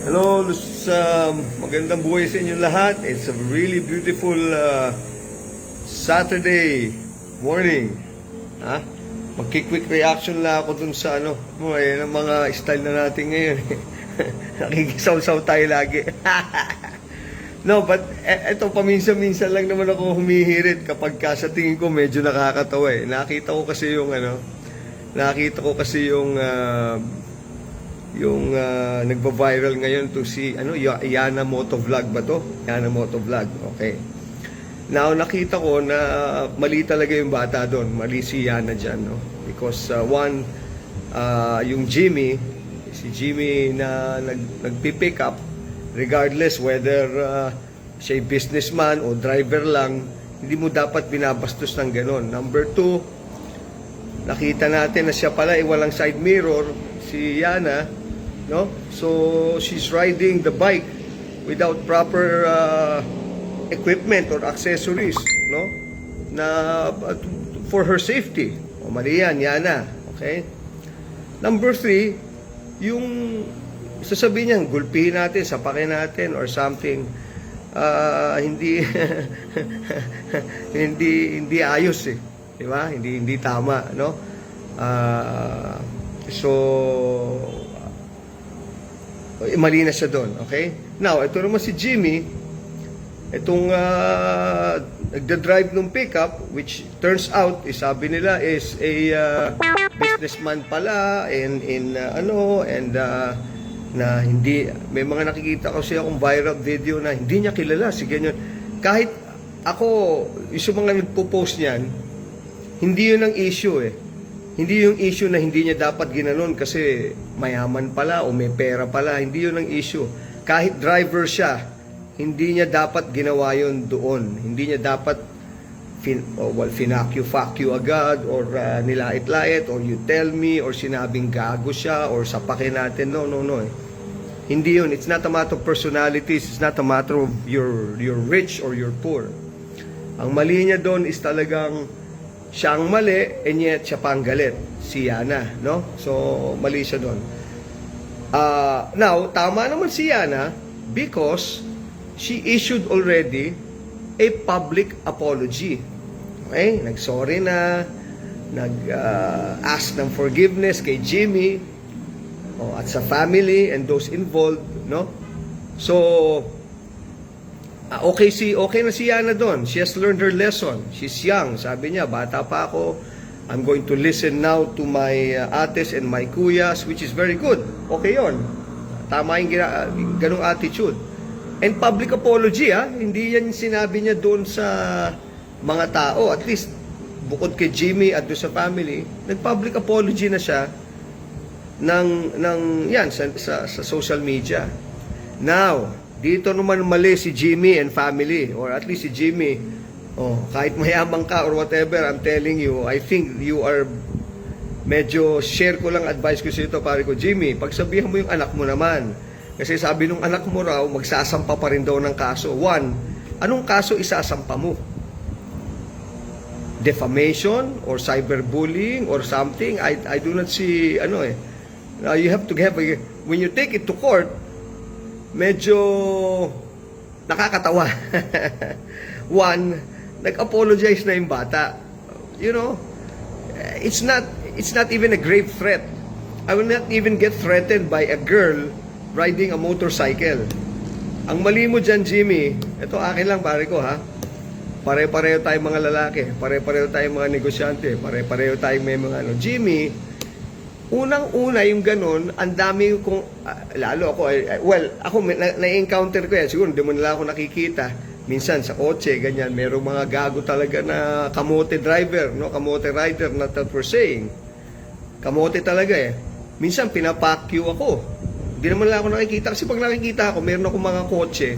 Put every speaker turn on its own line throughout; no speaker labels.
Hello, magandang buhay sa inyo lahat. It's a really beautiful Saturday morning. Ha? Magki-quick reaction lang ako dun sa ng mga style na natin ngayon. Nakikisaw-saw tayo lagi. No, but eto paminsan-minsan lang naman ako humihirit kapag sa tingin ko medyo nakakatawa eh. Nakita ko kasi yung nagba-viral ngayon to si Yana Motovlog ba to? Yana Motovlog. Okay. Now nakita ko na mali talaga yung bata doon. Mali si Yana diyan, no? Because yung si Jimmy na nagpi-pick up regardless whether siya businessman o driver lang, hindi mo dapat binabastos ng ganon. Number 2, nakita natin na siya pala walang side mirror, si Yana, no? So she's riding the bike without proper equipment or accessories, no? Na for her safety. O mali yan, Yana. Okay? Number 3, yung sasabihin niya, gulpihin natin, sapakin natin or something, hindi hindi ayos eh. Di ba? Hindi tama, no? So mali na siya doon, okay? Now, ito naman si Jimmy, itong nagda-drive ng pickup, which turns out, sabi nila, is a businessman pala, na hindi, may mga nakikita ko siya kung viral video na hindi niya kilala, si ganyan. Kahit ako, yung mga nagpo-post niyan, hindi yun ang issue eh. Hindi yung issue na hindi niya dapat ginanon kasi mayaman pala o may pera pala. Hindi yun ang issue. Kahit driver siya, hindi niya dapat ginawa yun doon. Hindi niya dapat fuck you agad or nilait-lait or you tell me or sinabing gago siya or sapakin natin. No. Hindi yun. It's not a matter of personalities. It's not a matter of you're rich or you're poor. Ang mali niya doon is talagang siya ang mali, and yet siya pang galit, si Yana, no? So, mali siya doon. Now, tama naman si Yana because she issued already a public apology. Okay? Nag-sorry na, nag-ask ng forgiveness kay Jimmy at sa family and those involved, no? So, okay na si Yana doon. She has learned her lesson. She's young. Sabi niya, bata pa ako. I'm going to listen now to my ates and my kuyas, which is very good. Okay yon. Tama yung ganong attitude. And public apology, hindi yan sinabi niya doon sa mga tao. At least, bukod kay Jimmy at doon sa family, nag-public apology na siya sa social media. Now, dito naman mali si Jimmy and family, or at least si Jimmy. Kahit mayaman ka or whatever, I'm telling you, I think you are medyo share ko lang advice ko sa ito, pare ko, Jimmy, pagsabihan mo yung anak mo naman. Kasi sabi nung anak mo raw, magsasampa pa rin daw ng kaso. 1, anong kaso isasampa mo? Defamation or cyberbullying or something? I do not see, you have to have, when you take it to court, medyo nakakatawa. 1, nag-apologize na yung bata. It's not even a grave threat. I will not even get threatened by a girl riding a motorcycle. Ang mali mo dyan, Jimmy, ito akin lang, pare ko, ha? Pare-pareho tayong mga lalaki, pare-pareho tayong mga negosyante, pare-pareho tayong may mga Jimmy, unang-una yung ganun, ang dami kong, lalo ako, ako na-encounter ko yan, siguro hindi mo nila ako nakikita, minsan sa kotse, ganyan, merong mga gago talaga na kamote driver, no? Kamote rider, not that we're saying. Kamote talaga eh. Minsan pinapakyu ako. Hindi naman lang ako nakikita, kasi pag nakikita ako, meron ako mga kotse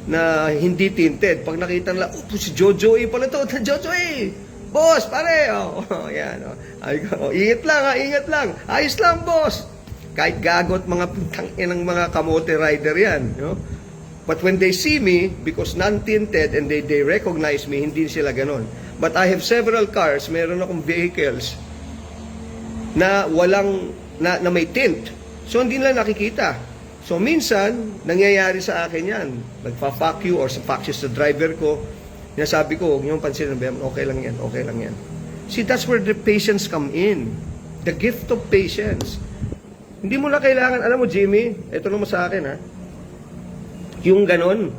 na hindi tinted. Pag nakita nila, si Jojo pala to, Jojo boss, pare, yan, ingat lang, ayos lang, boss. Kahit gagot mga ng mga kamote rider yan, But when they see me, because non-tinted and they recognize me, hindi sila ganon. But I have several cars, meron akong vehicles na may tint. So hindi nila nakikita. So So minsan, nangyayari sa akin yan. Nagpa-fuck you or sa fuck you sa driver ko. Sinasabi ko, huwag niyong pansinin, okay lang yan, okay lang yan. See, that's where the patience come in. The gift of patience. Hindi mo na kailangan, alam mo Jimmy, ito naman sa akin ha, yung ganon,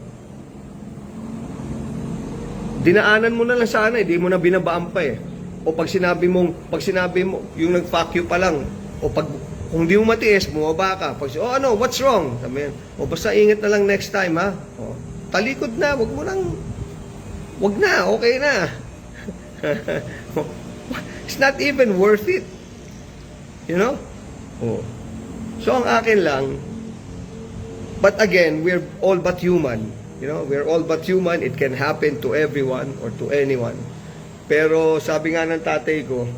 dinaanan mo na lang sana, hindi mo na binabaan pa eh. O pag sinabi mo, yung nag-fuck you pa lang, o pag, kung di mo matiis, bumaba ka. Pag, oh ano, what's wrong? Sabi, o basta ingat na lang next time ha. O, talikod na, wag na, okay na. It's not even worth it. You know? Oh. So ang akin lang, but again, we're all but human. You know, we're all but human. It can happen to everyone or to anyone. Pero sabi nga ng tatay ko,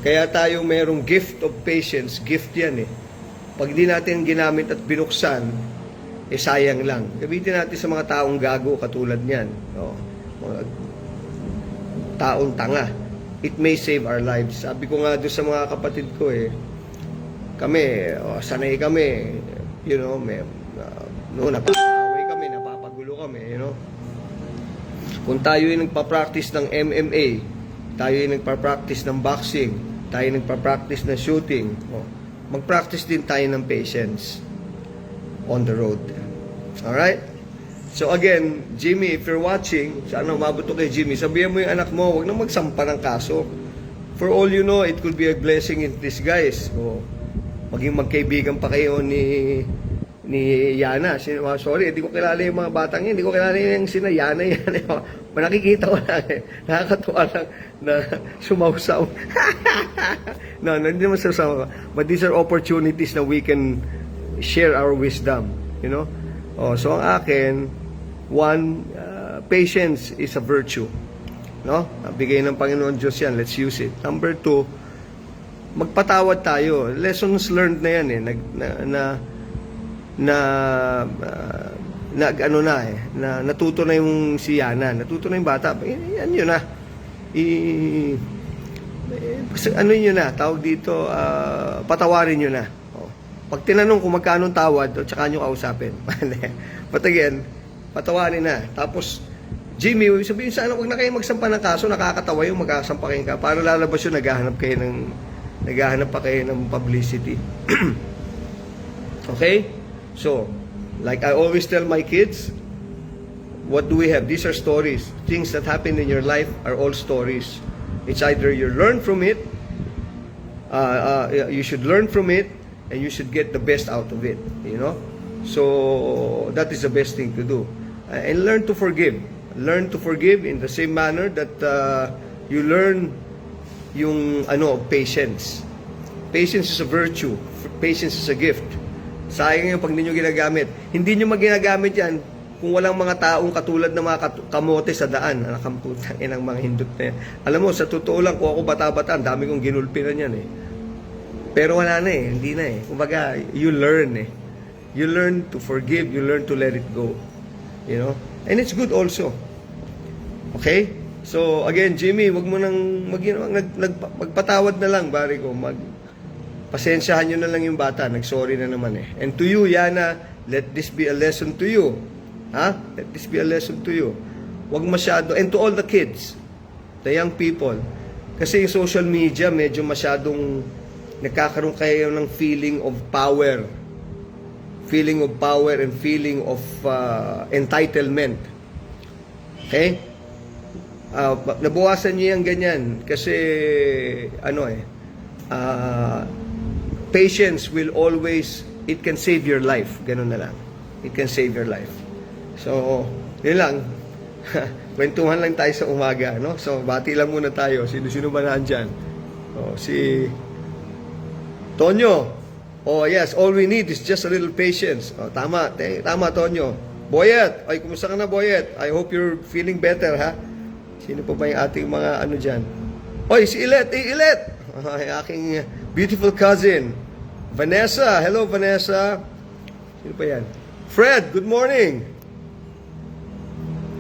kaya tayo merong gift of patience, gift yan eh. Pag di natin ginamit at binuksan, eh sayang lang. Gamitin natin sa mga taong gago katulad niyan. No? Mga taong tanga. It may save our lives. Sabi ko nga doon sa mga kapatid ko eh, kami, sanay kami, you know, napapaway kami, napapagulo kami, you know. Kung tayo ay nagpa-practice ng MMA, tayo ay nagpa-practice ng boxing, tayo ay nagpa-practice ng shooting, mag-practice din tayo ng patience on the road. Alright? So again, Jimmy, if you're watching, sana umabot to kay Jimmy, sabihan mo yung anak mo, huwag na magsampa ng kaso. For all you know, it could be a blessing in disguise. O, maging magkaibigan pa kayo ni Yana. Sorry, hindi ko kilala yung mga batang yun. Hindi ko kilala yung sina Yana. Nakikita ko lang eh. Nakakatuwa lang na sumausaw. No, hindi naman sumausaw. But these are opportunities na we can share our wisdom. You know? So ang akin, one, patience is a virtue. No? Bigay ng Panginoon Diyos yan. Let's use it. Number two, magpatawad tayo. Lessons learned na yan eh. Natuto na yung si Yana. Natuto na yung bata. Yan yun na. Ano yun na? Tawag dito, patawarin yun na. Pag tinanong kung magkano tawad, tsaka nyo kausapin. But again, patawarin na. Tapos, Jimmy, sabihin sana, huwag na kayo magsampa ng kaso, nakakatawa yung magkasampakin ka. Para lalabas yun, naghahanap pa kayo ng publicity. Okay? So, like I always tell my kids, what do we have? These are stories. Things that happen in your life are all stories. It's either you learn from it, you should learn from it, and you should get the best out of it, you know. So that is the best thing to do, and learn to forgive. Learn to forgive in the same manner that you learn yung patience. Patience is a virtue. Patience is a gift. Sayang yung pag hindi nyo ginagamit. Hindi nyo maginagamit yan kung walang mga taong katulad ng mga kamote sa daan. Nakamputang inang mga hindot na yan. Alam mo, sa totoo lang, kung ako bata-bata, ang dami kong ginulpinan yan eh. Pero wala na eh, hindi na eh. Kumbaga, you learn eh. You learn to forgive, you learn to let it go. You know? And it's good also. Okay? So, again, Jimmy, wag mo nang magpatawad na lang, bari ko. Pasensyahan nyo na lang yung bata, nagsorry na naman eh. And to you, Yana, let this be a lesson to you. Ha? Let this be a lesson to you. Wag masyado, and to all the kids, the young people. Kasi yung social media, medyo masyadong nagkakaroon kayo ng feeling of power. Feeling of power and feeling of entitlement. Okay? Nabuwasan nyo yung ganyan. Kasi, patience will always, it can save your life. Ganun na lang. It can save your life. So, yun lang. Kwentuhan lang tayo sa umaga, no? So, bati lang muna tayo. Sino ba nandyan? Si Tonyo. Oh, yes. All we need is just a little patience. Oh, tama, Tonyo. Boyet. Ay, kumusta ka na, Boyet? I hope you're feeling better, ha? Sino pa ba yung ating mga dyan? Oy, si Ilet. Ilet! Ay, aking beautiful cousin. Vanessa. Hello, Vanessa. Sino pa yan? Fred, good morning.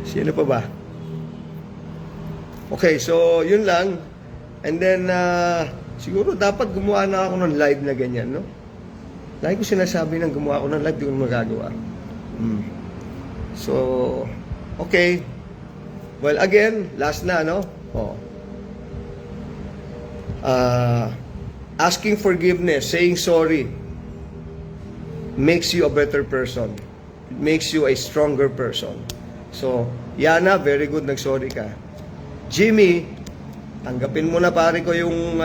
Sino pa ba? Okay, so yun lang. And then, siguro dapat gumawa na ako ng live na ganyan, no? Lagi ko sinasabi nang gumawa ako ng live, di ko na magagawa. So, okay. Well, again, last na, no? Asking forgiveness, saying sorry, makes you a better person. It makes you a stronger person. So, Yana, very good, nag-sorry ka. Jimmy, tanggapin mo na pare ko yung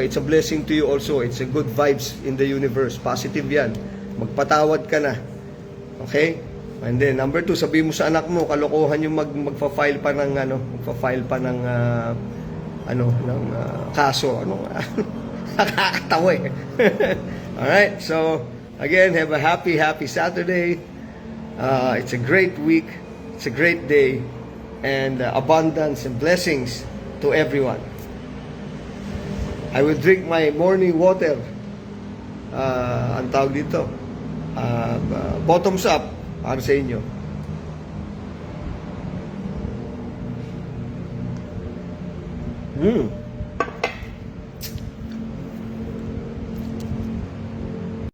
it's a blessing to you also. It's a good vibes in the universe. Positive yan. Magpatawad ka na. Okay? And then, number 2, sabihin mo sa anak mo, kalokohan yung magfa-file pa ng kaso. Nakakatawa eh. Alright, so, again, have a happy Saturday. It's a great week. It's a great day. And abundance and blessings to everyone. I will drink my morning water. Ang tawag dito. Bottoms up para sa inyo.